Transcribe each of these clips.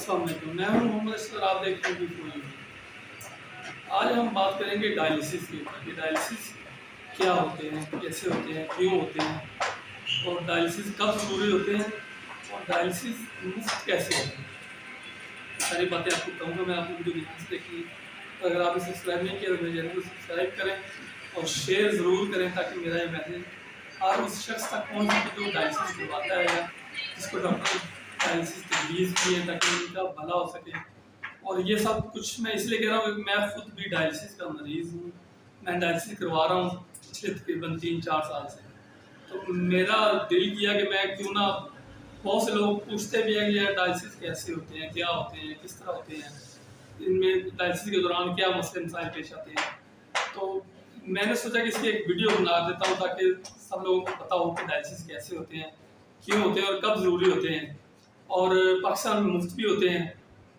अस्सलाम वालेकुम, मैं हूं मोहम्मद असगर, आप देख रहे हैं वीडियो। आज हम बात करेंगे डायलिसिस के ऊपर कि डायलिसिस क्या होते हैं, कैसे होते हैं, क्यों होते हैं और डायलिसिस कब ज़रूरी होते हैं और डायलिसिस मुफ्त कैसे होते हैं। सारी बातें आपको कहूँगा, मैं आपको वीडियो ध्यान से देखिए। तो अगर आपने सब्सक्राइब नहीं किया तो मेरे चैनल को सब्सक्राइब करें और शेयर ज़रूर करें ताकि मेरा ये मैसेज हर उस शख्स तक पहुँच सके जो डायलिसिस करवाता है या जिसको डॉक्टर डायलिसिस तजवीज़ की है ताकि उनका भला हो सके। और ये सब कुछ मैं इसलिए कह रहा हूँ कि मैं खुद भी डायलिसिस का मरीज़ हूँ। मैं डायलिसिस करवा रहा हूँ पिछले तकरीबन 3-4 साल से। तो मेरा दिल किया कि मैं क्यों ना, बहुत से लोग पूछते भी हैं कि यार डायलिसिस कैसे होते हैं, क्या होते हैं, किस तरह होते हैं, इनमें डायलिसिस के दौरान क्या मसले मसाइल पेश आते हैं। तो मैंने सोचा कि इसकी एक वीडियो बना देता हूँ ताकि सब लोगों को पता हो कि डायलिसिस कैसे होते हैं, क्यों होते हैं और कब ज़रूरी होते हैं। और पाकिस्तान में मुफ्त भी होते हैं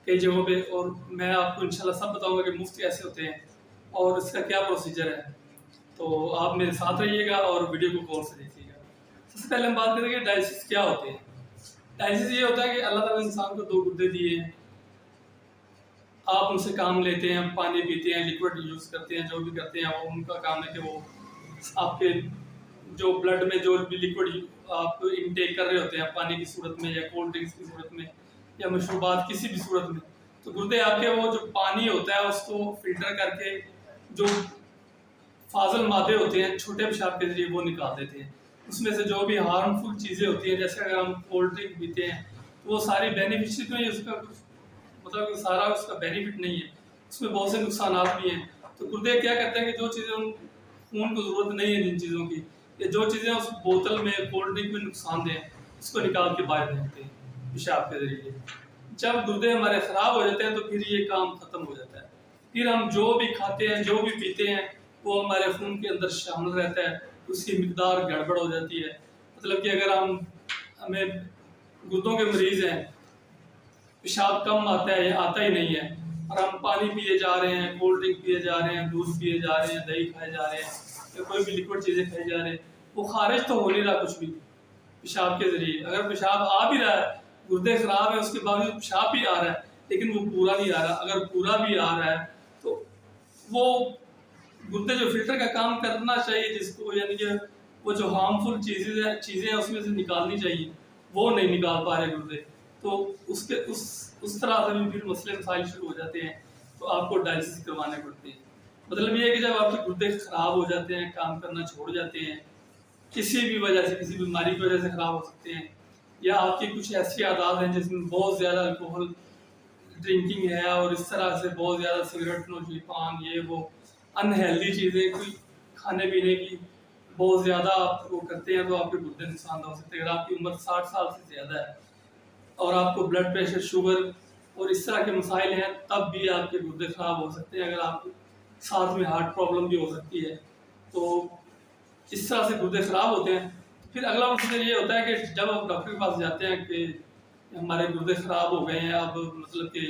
कई जगहों पे, और मैं आपको इंशाल्लाह सब बताऊंगा कि मुफ्त कैसे होते हैं और इसका क्या प्रोसीजर है। तो आप मेरे साथ रहिएगा और वीडियो को गौर से देखिएगा। सबसे पहले हम बात करेंगे डायलिसिस क्या होते हैं। डायलिसिस ये होता है कि अल्लाह ताला ने इंसान को 2 गुर्दे दिए हैं, आप उनसे काम लेते हैं, पानी पीते हैं, लिक्विड यूज़ करते हैं, जो भी करते हैं वो उनका काम है कि वो आपके जो ब्लड में जो भी लिक्विड आप इनटेक कर रहे होते हैं पानी की सूरत में या कोल्ड ड्रिंक्स की सूरत में या मशरूबात किसी भी सूरत में, तो गुर्दे आपके वो जो पानी होता है उसको फिल्टर करके जो फाजल मादे होते हैं छोटे पेशाब के जरिए वो निकाल देते हैं। उसमें से जो भी हार्मफुल चीज़ें होती हैं, जैसे अगर हम कोल्ड ड्रिंक पीते हैं तो वो सारी बेनिफिशियल तो नहीं, उसका कुछ मतलब सारा उसका बेनिफिट नहीं है, उसमें बहुत से नुकसान भी हैं। तो गुर्दे क्या करते हैं कि जो चीज़ें उन खून को ज़रूरत नहीं है जिन चीज़ों की, या जो चीज़ें उस बोतल में कोल्ड ड्रिंक में नुकसान दें, उसको निकाल के बाहर फेंकते हैं पेशाब के जरिए। जब गुर्दे हमारे ख़राब हो जाते हैं तो फिर ये काम ख़त्म हो जाता है। फिर हम जो भी खाते हैं, जो भी पीते हैं, वो हमारे खून के अंदर शामिल रहता है, उसकी मिकदार गड़बड़ हो जाती है। मतलब कि अगर हमें गुर्दों के मरीज़ हैं, पेशाब कम आता है या आता ही नहीं है, और हम पानी पिए जा रहे हैं, कोल्ड ड्रिंक पिए जा रहे हैं, दूध पिए जा रहे हैं, दही खाए जा रहे हैं या कोई भी लिक्विड चीज़ें खाई जा रहे हैं, वो खारिज तो हो नहीं रहा कुछ भी पेशाब के ज़रिए। अगर पेशाब आ भी रहा है, गुर्दे ख़राब है, उसके बावजूद पेशाब भी आ रहा है, लेकिन वो पूरा नहीं आ रहा। अगर पूरा भी आ रहा है तो वो गुर्दे जो फिल्टर का काम करना चाहिए जिसको, यानी कि वो जो हार्मफुल चीज़ें हैं उसमें से निकालनी चाहिए, वो नहीं निकाल पा रहे गुर्दे। तो उसके उस तरह से भी फिर मसले मसाइल शुरू हो जाते हैं, तो आपको डायलिसिस करवाने पड़ते हैं। मतलब ये है कि जब आपके गुर्दे खराब हो जाते हैं, काम करना छोड़ जाते हैं, किसी भी वजह से, किसी बीमारी की वजह से खराब हो सकते हैं, या आपकी कुछ ऐसी आदत हैं जिसमें बहुत ज़्यादा अल्कोहल ड्रिंकिंग है और इस तरह से बहुत ज़्यादा सिगरेट नोशी, पान, ये वो अनहेल्दी चीज़ें कोई खाने पीने की बहुत ज़्यादा आप वो करते हैं, तो आपके गुर्दे नुकसान हो सकते हैं। अगर आपकी उम्र 60 साल से ज़्यादा है और आपको ब्लड प्रेशर, शुगर और इस तरह के मसाइल हैं, तब भी आपके गुर्दे ख़राब हो सकते हैं। अगर आप साथ में हार्ट प्रॉब्लम भी हो सकती है, तो इस तरह से गुर्दे ख़राब होते हैं। फिर अगला प्रोसीजर ये होता है कि जब आप डॉक्टर के पास जाते हैं कि हमारे गुर्दे ख़राब हो गए हैं, अब मतलब कि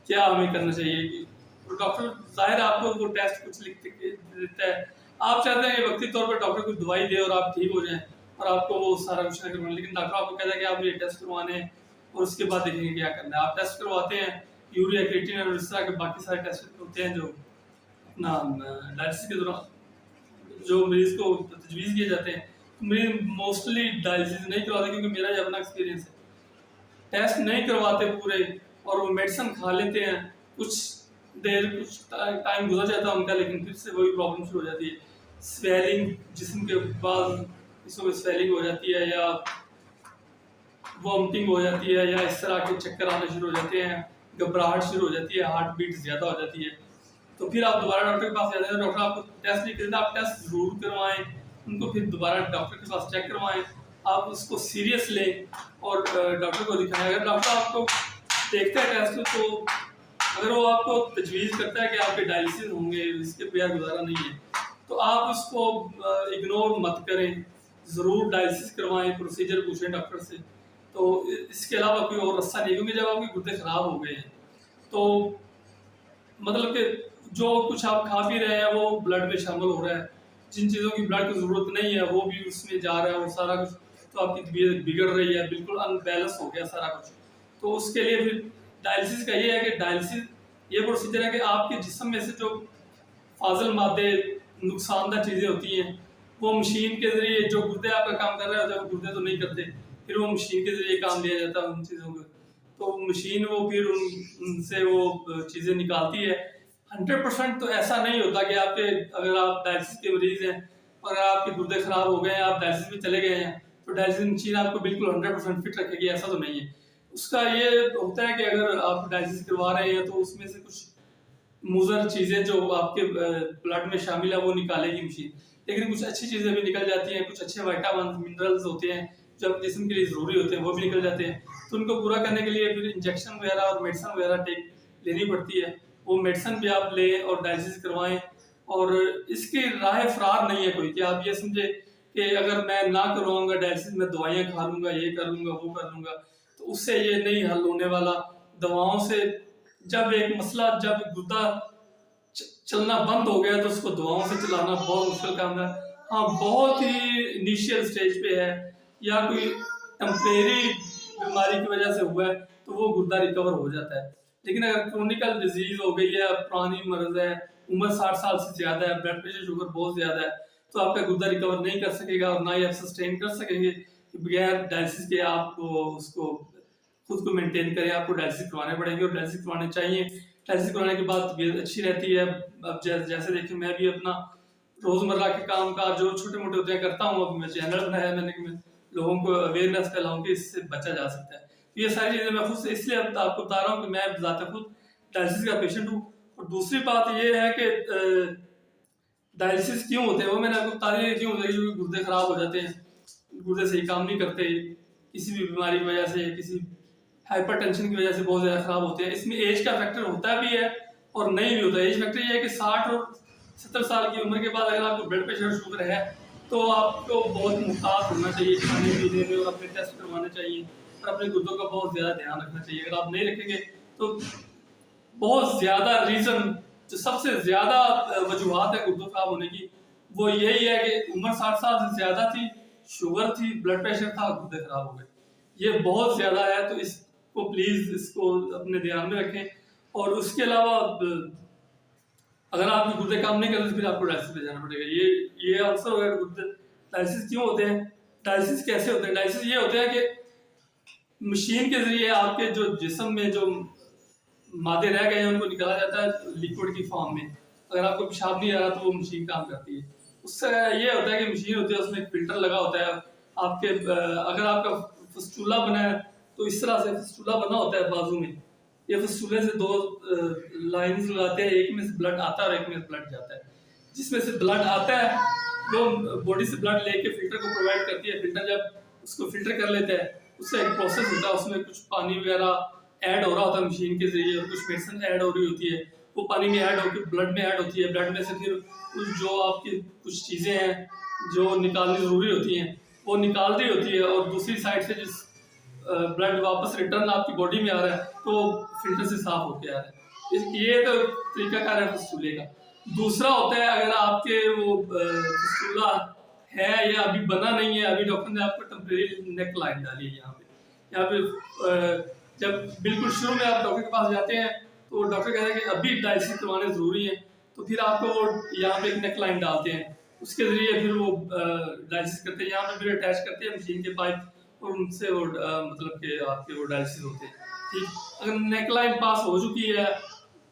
क्या हमें करना चाहिए, कि तो डॉक्टर ज़ाहिर आपको वो टेस्ट कुछ लिख के देता है। आप चाहते हैं कि वक्ती तौर पर डॉक्टर कुछ दवाई दे और आप ठीक हो जाएँ और आपको वो सारा कुछ ना करवाना, लेकिन डॉक्टर आपको कहता है कि आप ये टेस्ट करवाने हैं और उसके बाद देखेंगे क्या करना है। आप टेस्ट करवाते हैं, यूरिया, क्रिएटिनिन और इस तरह के बाकी सारे टेस्ट होते हैं जो अपना डायलिसिस के दौरान जो मरीज़ को तजवीज़ किए जाते हैं। मरीज़ मोस्टली डायलिसिस नहीं करवाते क्योंकि मेरा ये अपना एक्सपीरियंस है, टेस्ट नहीं करवाते पूरे और वो मेडिसिन खा लेते हैं, कुछ देर कुछ टाइम गुजर जाता है उनका, लेकिन फिर से वही प्रॉब्लम शुरू हो जाती है। स्वेलिंग, जिस्म के बाद हिस्सों में स्वेलिंग हो जाती है, या वॉमिटिंग हो जाती है, या इस तरह के चक्कर आने शुरू हो जाते हैं, घबराहट शुरू हो जाती है, हार्ट बीट ज़्यादा हो जाती है। तो फिर आप दोबारा डॉक्टर के पास जाते हैं, डॉक्टर आपको टेस्ट नहीं करते, आप टेस्ट ज़रूर करवाएं, उनको फिर दोबारा डॉक्टर के पास चेक करवाएं, आप उसको सीरियस लें और डॉक्टर को दिखाएं। अगर डॉक्टर आपको देखता है टेस्ट, तो अगर वो आपको तजवीज़ करता है कि आपके डायलिसिस होंगे, इसके बगैर गुजारा नहीं है, तो आप उसको इग्नोर मत करें, ज़रूर डायलिसिस करवाएं, प्रोसीजर पूछें डॉक्टर से। तो इसके अलावा कोई और रास्ता नहीं है, क्योंकि जब आपके गुर्दे ख़राब हो गए हैं तो मतलब कि जो कुछ आप खा पी रहे हैं वो ब्लड में शामिल हो रहा है, जिन चीज़ों की ब्लड की ज़रूरत नहीं है वो भी उसमें जा रहा है, और सारा कुछ तो आपकी तबीयत बिगड़ रही है, बिल्कुल अनबैलेंस हो गया सारा कुछ। तो उसके लिए फिर डायलिसिस का ये है कि डायलिसिस ये प्रोसीजर है कि आपके जिस्म में से जो फाजल मादे नुकसानदार चीज़ें होती हैं वो मशीन के ज़रिए, जो गुर्दे आपका काम कर रहे होते हैं वो गुर्दे तो नहीं करते, फिर वो मशीन के ज़रिए काम लिया जाता है उन चीज़ों को, तो मशीन वो फिर उनसे वो चीज़ें निकालती है। 100% तो ऐसा नहीं होता कि आपके, अगर आप डायलिसिस के मरीज हैं और आपके गुर्दे खराब हो गए हैं, आप डायलिसिस में चले गए हैं, तो डायलिसिस मशीन आपको बिल्कुल 100% फिट रखेगी, ऐसा तो नहीं है। उसका ये होता है कि अगर आप डायलिसिस करवा रहे हैं तो उसमें से कुछ मुज़र चीज़ें जो आपके ब्लड में शामिल है वो निकालेगी मशीन, लेकिन कुछ अच्छी चीज़ें भी निकल जाती हैं, कुछ अच्छे विटामिन मिनरल्स होते हैं जो अपने जिस्म के लिए ज़रूरी होते हैं वो भी निकल जाते हैं। तो उनको पूरा करने के लिए फिर इंजेक्शन वगैरह और मेडिसिन वगैरह लेनी पड़ती है, वो मेडिसिन भी आप लें और डायलिसिस करवाएं। और इसकी राह फरार नहीं है कोई कि आप ये समझे कि अगर मैं ना करवाऊंगा डायलिसिस, मैं दवाइयाँ खा लूँगा, ये कर लूँगा, वो कर लूँगा, तो उससे ये नहीं हल होने वाला। दवाओं से जब एक मसला, जब गुर्दा चलना बंद हो गया तो उसको दवाओं से चलाना बहुत मुश्किल काम है। हाँ, बहुत ही इनिशियल स्टेज पे है या कोई टेम्परेरी बीमारी की वजह से हुआ है तो वो गुर्दा रिकवर हो जाता है, लेकिन अगर क्रोनिकल डिजीज हो गई है, पुरानी मर्ज है, उम्र 60 साल से ज्यादा है, ब्लड प्रेशर शुगर बहुत ज्यादा है, तो आपका गुर्दा रिकवर नहीं कर सकेगा और ना ही आप सस्टेन कर सकेंगे कि बगैर डायलिसिस के आप उसको खुद को मेंटेन करें। आपको डायलिसिस करवाने पड़ेंगे और डायलिसिस करवाने चाहिए। डायलिसिस करवाने के बाद तबीयत अच्छी रहती है। अब जैसे देखिए, मैं भी अपना रोजमर्रा के काम काज जो छोटे मोटे होते हैं करता हूँ। अब मैं चैनल बनाया मैंने कि मैं लोगों को अवेयरनेस फैलाऊं कि इससे बचा जा सकता है। तो ये सारी चीजें मैं खुद से इसलिए आपको बता रहा हूँ कि मैं ज़ाता खुद डायलिसिस का पेशेंट हूँ। और दूसरी बात ये है कि डायलिसिस क्यों होते हैं वो मैंने आपको बता दिया क्यों होते हैं, क्योंकि गुर्दे खराब हो जाते हैं, गुर्दे सही काम नहीं करते, किसी भी बीमारी की वजह से, किसी हाइपरटेंशन की वजह से बहुत ज़्यादा खराब होते हैं। इसमें एज का फैक्टर होता भी है और नहीं भी होता। एज फैक्टर ये है कि 60 और 70 साल की उम्र के बाद अगर आपको ब्लड प्रेशर शुगर है तो आपको बहुत मुहतात होना चाहिए खाने पीने में, और अपने टेस्ट करवाने चाहिए और अपने गुर्दों का बहुत ज़्यादा ध्यान रखना चाहिए। अगर आप नहीं रखेंगे तो बहुत ज़्यादा रीज़न, जो सबसे ज़्यादा वजूहत है गुर्दों खराब होने की, वो यही है कि उम्र 60 साल से ज़्यादा थी, शुगर थी, ब्लड प्रेशर था, गुर्दे खराब हो गए। ये बहुत ज़्यादा है, तो इसको प्लीज़ इसको अपने ध्यान में रखें। और उसके अलावा अगर आपके गुर्दे काम नहीं करते तो फिर आपको डायलिसिस पे जाना पड़ेगा। ये आंसर होगा गुर्दे डायलिसिस क्यों होते हैं, डायलिसिस कैसे होते हैं। डायलिसिस ये होते हैं कि मशीन के जरिए आपके जो जिस्म में जो मादे रह गए हैं उनको निकाला जाता है लिक्विड की फॉर्म में। अगर आपको पेशाब नहीं आ रहा तो वो मशीन काम करती है। उससे ये होता है कि मशीन होती है, उसमें एक फिल्टर लगा होता है। आपके अगर आपका फस्टूला बना है तो इस तरह से फस्टूला बना होता है बाजू में, ये फस्टूले से दो लाइंस लगाते हैं, एक में से ब्लड आता है और एक में से ब्लड जाता है। जिसमें से ब्लड आता है वो बॉडी से ब्लड लेके फिल्टर को प्रोवाइड करती है। फिल्टर जब उसको फिल्टर कर लेता है, उससे एक प्रोसेस होता है, उसमें कुछ पानी वगैरह ऐड हो रहा होता है मशीन के जरिए, और कुछ मेडिसिन ऐड हो रही होती है, वो पानी में ऐड होकर ब्लड में ऐड होती है। ब्लड में से फिर कुछ जो आपकी कुछ चीज़ें हैं जो निकालनी ज़रूरी होती हैं वो निकाल रही होती है, और दूसरी साइड से जिस ब्लड वापस रिटर्न आपकी बॉडी में आ रहा है तो फिल्टर से साफ होके आ रहा है। ये तो तरीका कार है फस्टूले का। दूसरा होता है अगर आपके वो फस्टूला है या अभी बना नहीं है, अभी डॉक्टर ने आपको टेम्परेरी नेक लाइन डाली है यहाँ पे जब बिल्कुल शुरू में आप डॉक्टर के पास जाते हैं तो डॉक्टर कहते हैं कि अभी डायलिसिस करवाने ज़रूरी है, तो फिर आपको वो यहाँ पे एक नेक लाइन डालते हैं, उसके ज़रिए फिर वो डायलिसिस करते हैं। यहाँ पे फिर अटैच करते हैं मशीन के पाइप और उनसे वो मतलब कि आपके वो डायलिसिस होते हैं। ठीक, अगर नेक लाइन पास हो चुकी है,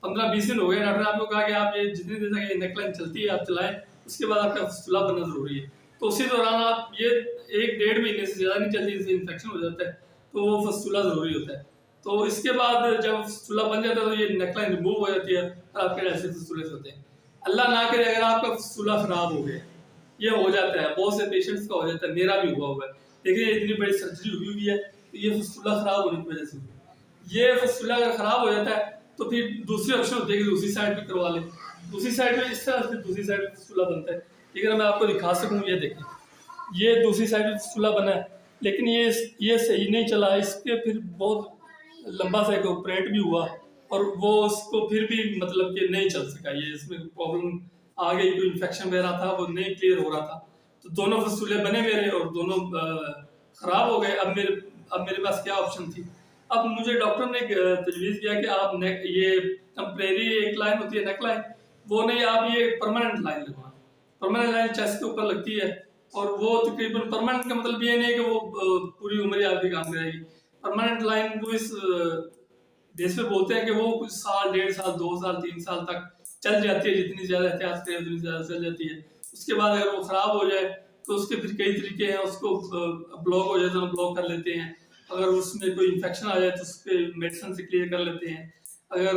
15-20 दिन हो गए, डॉक्टर ने आपको कहा कि आप ये जितनी देर तक ये नेक लाइन चलती है आप चलाएं, उसके बाद आपका फस्टूला बनना ज़रूरी है। तो उसी दौरान आप ये 1-1.5 महीने से ज़्यादा नहीं चलती, इससे इन्फेक्शन हो जाता है, तो वो फस्टूला ज़रूरी होता है। तो इसके बाद जब फस्टूला बन जाता है तो ये नेकलाइन रिमूव हो जाती है और आपके डायलिसिस फस्टूले होते हैं। अल्लाह ना करे अगर आपका फस्टूला खराब हो गया, ये हो जाता है, बहुत से पेशेंट्स का हो जाता है, मेरा भी हुआ है। देखिए इतनी बड़ी सर्जरी हुई है तो ये फस्टूला खराब होने की वजह से हुई। ये फस्टूला अगर खराब हो जाता है तो फिर दूसरी ऑप्शन होती है कि दूसरी साइड भी करवा लें। दूसरी साइड में इस तरह से दूसरी साइड में फस्टूला बनता है। लेकिन मैं आपको दिखा सकूँ, ये देखें, ये दूसरी साइड में फस्टूला बना है, लेकिन ये सही नहीं चला। इसके फिर बहुत लंबा सा एक ऑपरेट भी हुआ और वो उसको फिर भी मतलब कि नहीं चल सका। ये इसमें प्रॉब्लम आ गई, कोई इन्फेक्शन वगैरह था, वो नहीं क्लियर हो रहा था। तो दोनों फस्टूले बने मेरे और दोनों खराब हो गए। अब मेरे पास क्या ऑप्शन थी, अब मुझे डॉक्टर ने तजवीज़ किया कि आप नेक ये टेम्परेरी एक लाइन होती है नेक लाइन, वो नहीं, आप ये परमानेंट लाइन लगवाएं। परमानेंट लाइन चेस्ट के ऊपर लगती है और वो तकरीबन परमानेंट का मतलब ये नहीं है कि वो पूरी उम्र ही आपके काम करेगी। परमानेंट लाइन वो इस देश में बोलते हैं कि वो कुछ साल, 1.5 साल, 2 साल, 3 साल तक चल जाती है, जितनी ज्यादा एहतियात करें उतनी ज्यादा चल जाती है। उसके बाद अगर वो खराब हो जाए तो उसके फिर कई तरीके हैं, उसको ब्लॉक हो जाए तो हम ब्लॉक कर लेते हैं। अगर उसमें कोई इन्फेक्शन आ जाए तो उसके मेडिसिन से क्लियर कर लेते हैं। अगर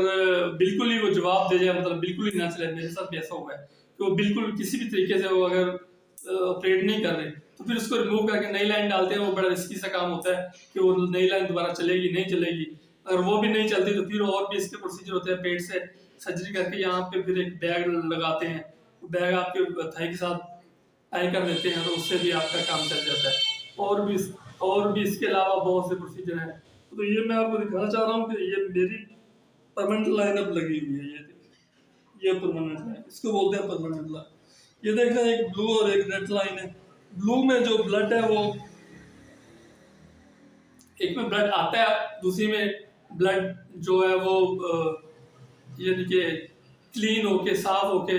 बिल्कुल ही वो जवाब दे जाए, मतलब बिल्कुल ही ना चले, मेरे साथ भी ऐसा हुआ है कि वो बिल्कुल किसी भी तरीके से वो अगर ऑपरेट नहीं कर रहे तो फिर उसको रिमूव करके नई लाइन डालते हैं। वो बड़ा रिस्की सा काम होता है कि वो नई लाइन दोबारा चलेगी नहीं चलेगी। अगर वो भी नहीं चलती तो फिर और भी इसके प्रोसीजर होते हैं। पेट से सर्जरी करके यहाँ पे फिर एक बैग लगाते हैं, बैग आपके थाई के साथ टाई कर देते हैं तो उससे भी आपका काम चल जाता है। और भी इसके अलावा बहुत से प्रोसीजर हैं। तो ये मैं आपको दिखाना चाह रहा हूँ कि ये मेरी परमानेंट लाइन अब लगी हुई है। ये देखिए, ये परमानेंट लाइन, इसको बोलते हैं परमानेंट लाइन। ये देखा, एक ब्लू और एक रेड लाइन है। ब्लू में जो ब्लड है वो, एक में ब्लड आता है, दूसरी में ब्लड जो है वो यानी कि क्लीन होके साफ होके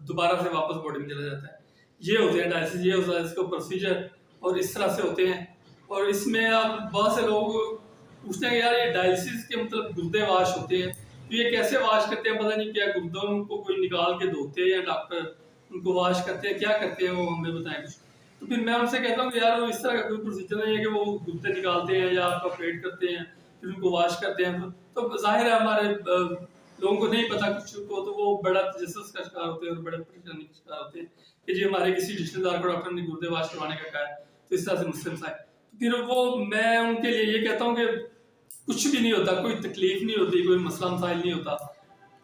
दोबारा से वापस बॉडी में चला जाता है। ये होते हैं डायलिसिस, ये होता है इसका प्रोसीजर और इस तरह से होते हैं। और इसमें आप बहुत से लोग पूछते हैं यार ये डायलिसिस के मतलब गुर्दे वाश होते हैं, तो ये कैसे वाश करते हैं, पता नहीं क्या गुर्दों को कोई निकाल के धोते हैं या डॉक्टर उनको वाश करते हैं, क्या करते हैं वो हमें बताएं कुछ। तो फिर मैं उनसे कहता हूँ कि यार वो इस तरह का कोई प्रोसीजर नहीं है कि वो गुर्दे निकालते हैं या आपका ऑपरेट करते हैं फिर उनको वाश करते हैं। तो जाहिर है हमारे लोगों को नहीं पता कुछ को, तो वो बड़ा तजस्सुस का शिकार होते हैं और बड़े परेशानी का शिकार होते हैं कि जी हमारे किसी रिश्तेदार को डॉक्टर ने गुर्दे वाश करवाने का कहा है, तो इस तरह से मुस्लिम आए। तो फिर वो मैं उनके लिए ये कहता हूँ कि कुछ भी नहीं होता, कोई तकलीफ नहीं होती, कोई मसला मसाइल नहीं होता।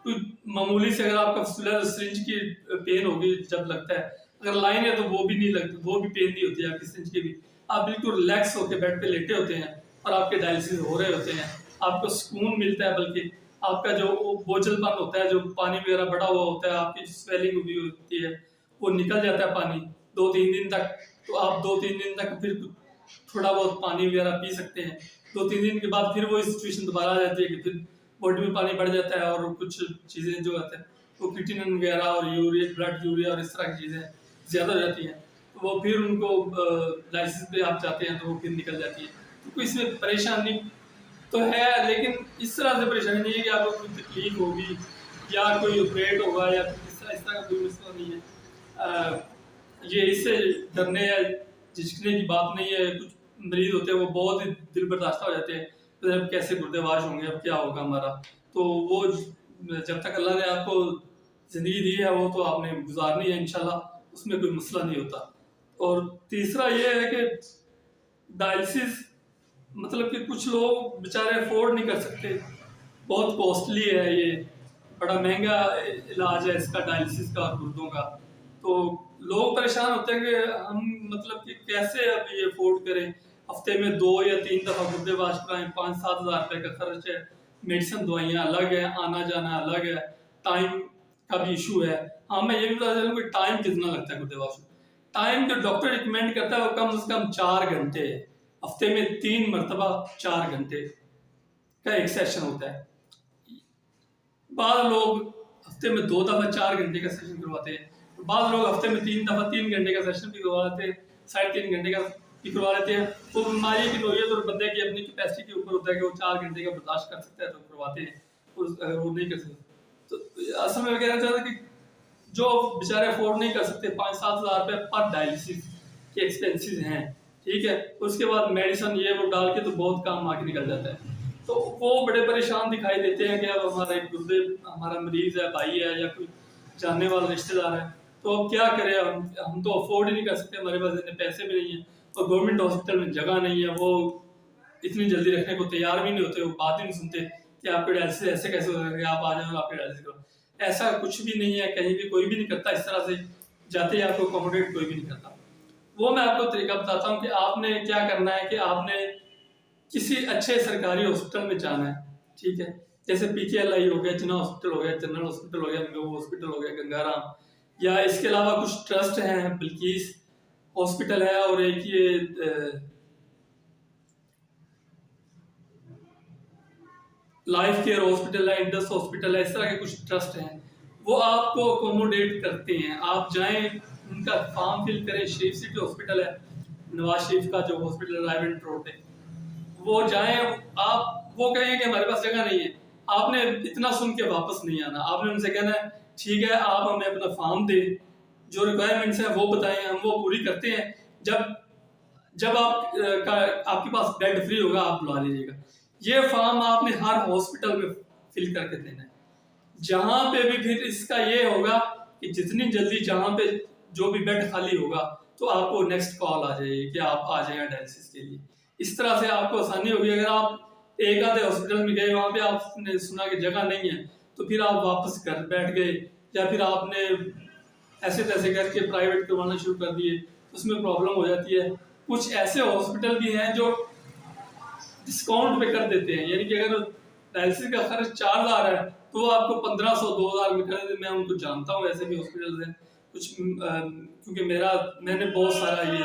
कोई मामूली से अगर आपका सिरिंज की पेन होगी जब लगता है, अगर लाइन है तो वो भी नहीं लगती, वो भी पेन नहीं होती आपकी सिरिंज की भी। आप बिल्कुल रिलैक्स होकर बेड पे लेटे होते हैं और आपके डायलिसिस हो रहे होते हैं, आपको सुकून मिलता है। बल्कि आपका जो बोझलपन होता है, जो पानी वगैरह बढ़ा हुआ होता है, आपकी स्वेलिंग हुई होती है, वो निकल जाता है पानी 2-3 दिन तक। तो आप 2-3 दिन तक फिर थोड़ा बहुत पानी वगैरह पी सकते हैं। 2-3 दिन के बाद फिर वो सिचुएशन दोबारा आ जाती है कि फिर बॉडी में पानी बढ़ जाता है और कुछ चीज़ें जो आते हैं वो क्रिएटिनिन वगैरह और यूरिया, ब्लड यूरिया और इस तरह की चीज़ें ज़्यादा हो जाती हैं। तो वो फिर उनको डायलिसिस पे आप जाते हैं तो वो फिर निकल जाती है। तो कोई इसमें परेशानी तो है, लेकिन इस तरह से परेशानी नहीं है कि आपको कोई तकलीफ होगी या कोई ऑपरेट होगा या इस तरह का कोई मसला नहीं है। ये इससे डरने या झिझकने की बात नहीं है। कुछ मरीज होते हैं वो बहुत ही दिल बर्दाश्त हो जाते हैं, तो अब कैसे गुर्दे वाश होंगे, अब क्या होगा हमारा। तो वो जब तक अल्लाह ने आपको ज़िंदगी दी है वो तो आपने गुजारनी है इंशाल्लाह, उसमें कोई मसला नहीं होता। और तीसरा ये है कि डायलिसिस मतलब कि कुछ लोग बेचारे अफोर्ड नहीं कर सकते, बहुत कॉस्टली है ये, बड़ा महंगा इलाज है इसका, डायलिसिस का और गुर्दों का। तो लोग परेशान होते हैं कि हम मतलब कि कैसे अब ये अफोर्ड करें, हफ्ते में 2 या 3 दफ़ा गुर्दे वाश कराएं, 5-7 हज़ार रुपये का खर्च है, मेडिसिन दवाइयाँ अलग है, आना जाना अलग है, टाइम का भी इशू है। हाँ, मैं ये भी बता चलूँ कि टाइम कितना लगता है गुर्दे वाश में। टाइम जो डॉक्टर रिकमेंड करता है वो कम से कम 4 घंटे है। हफ्ते में 3 मरतबा 4 घंटे का एक सेशन होता है। बाद लोग हफ्ते में 2 दफ़ा 4 घंटे का सेशन करवाते हैं, तो बाद लोग हफ्ते में 3 दफ़ा 3 घंटे का सेशन भी करवा लेते हैं, 3.5 घंटे का भी करवा लेते हैं। तो बीमारी की नोयत और बंदे की अपनी कैपेसिटी के ऊपर होता है कि वो 4 घंटे का बर्दाश्त कर सकता है तो करवाते हैं, और अगर वो नहीं कर सकते तो असल में कहना चाहता कि जो बेचारे अफोर्ड नहीं कर सकते, 5-7 हज़ार रुपये पर डायलिसिस के एक्सपेंसेस हैं, ठीक है। उसके बाद मेडिसिन ये वो डाल के तो बहुत काम आगे निकल जाता है। तो वो बड़े परेशान दिखाई देते हैं कि अब हमारे गुर्दे, हमारा मरीज है, भाई है या कोई जानने वाला रिश्तेदार है, तो अब क्या करें, हम तो अफोर्ड ही नहीं कर सकते, हमारे पास इतने पैसे भी नहीं है और गवर्नमेंट हॉस्पिटल में जगह नहीं है, वो इतनी जल्दी रखने को तैयार भी नहीं होते, वो बात ही नहीं सुनते कि आपके डायलिसिस ऐसे कैसे हो सके, आप आ जाओ आपके डायलिसिस करो। ऐसा कुछ भी नहीं है, कहीं भी कोई भी नहीं करता इस तरह से, जाते ही आपको अकोमोडेट कोई भी नहीं करता। वो मैं आपको तरीका बताता हूँ कि आपने क्या करना है कि आपने किसी अच्छे सरकारी हॉस्पिटल में जाना है, ठीक है। जैसे PKLI हो गया, जिन्ना हॉस्पिटल हो गया, जनरल हॉस्पिटल हो गया, मेयो हॉस्पिटल हो गया, गंगाराम, या इसके अलावा कुछ ट्रस्ट हैं, बिल्किस हॉस्पिटल है, और एक ये लाइफ केयर हॉस्पिटल है, इंडस हॉस्पिटल है, इस तरह के कुछ ट्रस्ट हैं, वो आपको अकोमोडेट करते हैं। आप जाएं, उनका फॉर्म फिल करें। शरीफ सिटी हॉस्पिटल है, नवाज शरीफ का जो हॉस्पिटल है रायवेंट रोड पे, वो जाएं आप, वो कहेंगे कि हमारे पास जगह नहीं है, आपने इतना सुन के वापस नहीं आना। आपने उनसे कहना है ठीक है, आप हमें अपना फॉर्म दें, जो रिक्वायरमेंट्स हैं वो बताएं, हम वो पूरी करते हैं। जब जब आपके पास बेड फ्री होगा, आप बुला लीजिएगा। ये फॉर्म आपने हर हॉस्पिटल में फिल करके देना है। जहां पे भी फिर इसका ये होगा कि जितनी जल्दी जहां पे जो भी बेड खाली होगा तो आपको नेक्स्ट कॉल आ जाएगी कि आप आ जाएगा डायलिसिस के लिए। इस तरह से आपको आसानी होगी। अगर आप एक आधे हॉस्पिटल में गए, वहां पे आपने सुना कि जगह नहीं है, तो फिर आप वापस घर बैठ गए, या फिर आपने ऐसे तैसे करके प्राइवेट करवाना शुरू कर दिए, उसमें प्रॉब्लम हो जाती है। कुछ ऐसे हॉस्पिटल भी हैं जो डिस्काउंट पे कर देते हैं, यानी कि अगर डायलिसिस का खर्च 4000 है तो वो आपको 1500 2000 में कर देते हैं। मैं उनको जानता हूँ, ऐसे भी हॉस्पिटल हैं कुछ, क्योंकि मैंने बहुत सारा ये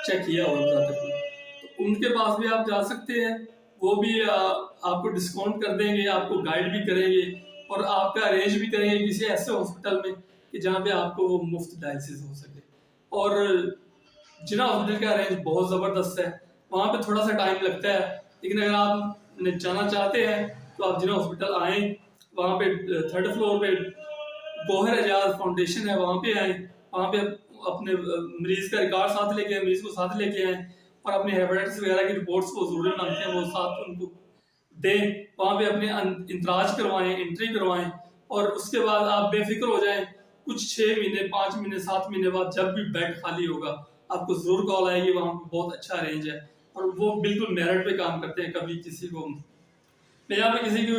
चेक किया होता था, तो उनके पास भी आप जा सकते हैं। वो भी आपको डिस्काउंट कर देंगे, आपको गाइड भी करेंगे और आपका अरेंज भी करेंगे किसी ऐसे हॉस्पिटल में कि जहाँ पे आपको वो मुफ्त डायलिसिस हो सके। और जिना हॉस्पिटल का रेंज बहुत ज़बरदस्त है, वहाँ पे थोड़ा सा टाइम लगता है, लेकिन अगर आप जाना चाहते हैं तो आप जिना हॉस्पिटल आएँ, वहाँ पे 3rd फ्लोर पे गोहर एजाज फाउंडेशन है, वहाँ पे आएँ, वहाँ पे अपने मरीज का रिकॉर्ड साथ लेके आए, मरीज को साथ लेके आएँ, और अपने हेपेटाइटिस वगैरह की रिपोर्ट्स को ज़रूरी मांगते हैं वो साथ उनको दें। वहाँ पे अपने इंतराज करवाएं, एंट्री करवाएं, और उसके बाद आप बेफिक्र हो जाएं। कुछ 6 महीने 5 महीने 7 महीने बाद जब भी बेड खाली होगा, आपको जरूर कॉल आएगी। वहाँ पे बहुत अच्छा रेंज है और वो बिल्कुल मेरिट पे काम करते हैं। कभी किसी को, मैं यहाँ पे किसी की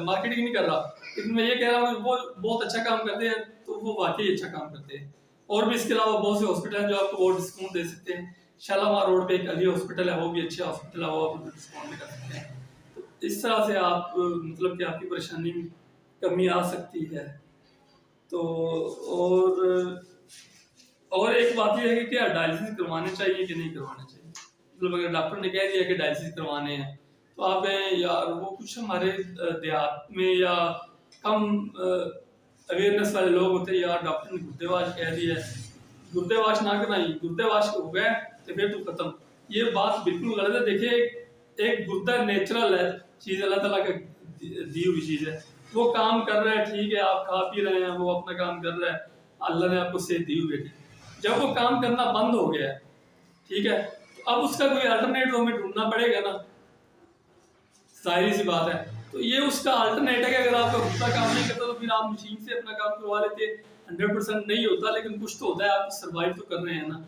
मार्केटिंग नहीं कर रहा, लेकिन मैं ये कह रहा हूँ वो बहुत अच्छा काम करते हैं, तो वो वाकई अच्छा काम करते हैं। और भी इसके अलावा बहुत से हॉस्पिटल हैं जो आपको वो डिस्काउंट दे सकते हैं। शालामार रोड पे एक अली हॉस्पिटल है, वो भी अच्छा हॉस्पिटल है, वो आप डिस्काउंट भी कर सकते हैं। तो इस तरह से आप मतलब कि आपकी परेशानी में कमी आ सकती है। तो और एक बात यह है कि क्या डायलिसिस करवाने चाहिए कि नहीं करवाने चाहिए। मतलब अगर डॉक्टर ने कह दिया कि डायलिसिस करवाने हैं, तो आप यार वो कुछ हमारे देहात में या कम अवेयरनेस वाले लोग होते हैं, यार डॉक्टर ने गुर्देवाश कह दिया है, गुर्देवाश ना कराइए, गुर्देवाश हो गए तो फिर तो खत्म। ये बात बिल्कुल गलत है। देखिए, एक गुर्दा नेचुरल है चीज़, अल्लाह ताला का दी हुई चीज़ है। वो काम कर रहा है, ठीक है, आप खा पी रहे हैं, वो अपना काम कर रहा है, अल्लाह ने आपको सेहत दी हुई है। जब वो काम करना बंद हो गया है, ठीक है, तो अब उसका कोई अल्टरनेट हमें ढूंढना पड़ेगा ना, जाहिर सी बात है। तो ये उसका अल्टरनेट है कि अगर आपका गुर्दा काम नहीं करता तो फिर आप मशीन से अपना काम करवा लेते। 100% नहीं होता, लेकिन कुछ तो होता है, आप सर्वाइव तो कर रहे हैं ना,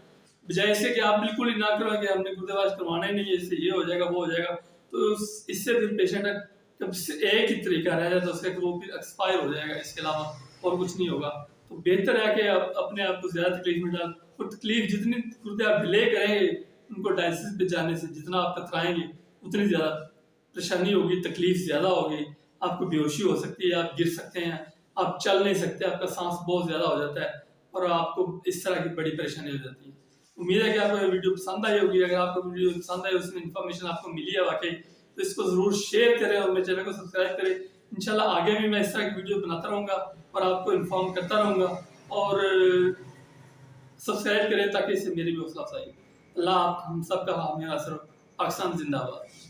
बजाय इससे कि आप बिल्कुल ही ना करो कि हमने गुर्देवाश करवाना ही नहीं है, इससे ये हो जाएगा वो हो जाएगा। तो इससे फिर पेशेंट जब एक ही तरीका रह जाए तो उसका वो फिर एक्सपायर हो जाएगा, इसके अलावा और कुछ नहीं होगा। तो बेहतर है कि आप अपने आप को ज़्यादा तकलीफ में डाल, और तकलीफ जितनी गुर्दे आप डिले करेंगे उनको डायलिसिस पे जाने से, जितना आप कतराएंगे उतनी ज़्यादा परेशानी होगी, तकलीफ ज़्यादा होगी, आपको बेहोशी हो सकती है, आप गिर सकते हैं, आप चल नहीं सकते, आपका सांस बहुत ज़्यादा हो जाता है और आपको इस तरह की बड़ी परेशानी हो जाती है। उम्मीद है कि आपको वीडियो पसंद आई होगी। अगर आपको वीडियो पसंद आई, उसमें इन्फॉर्मेशन आपको मिली है वाकई, तो इसको ज़रूर शेयर करें और मेरे चैनल को सब्सक्राइब करें। इंशाल्लाह आगे भी मैं इस तरह की वीडियो बनाता रहूँगा और आपको इन्फॉर्म करता रहूँगा। और सब्सक्राइब करें ताकि इससे मेरी भी हौसला अफजाई हो। अल्लाह आप हम सब का हामी नासर। पाकिस्तान जिंदाबाद।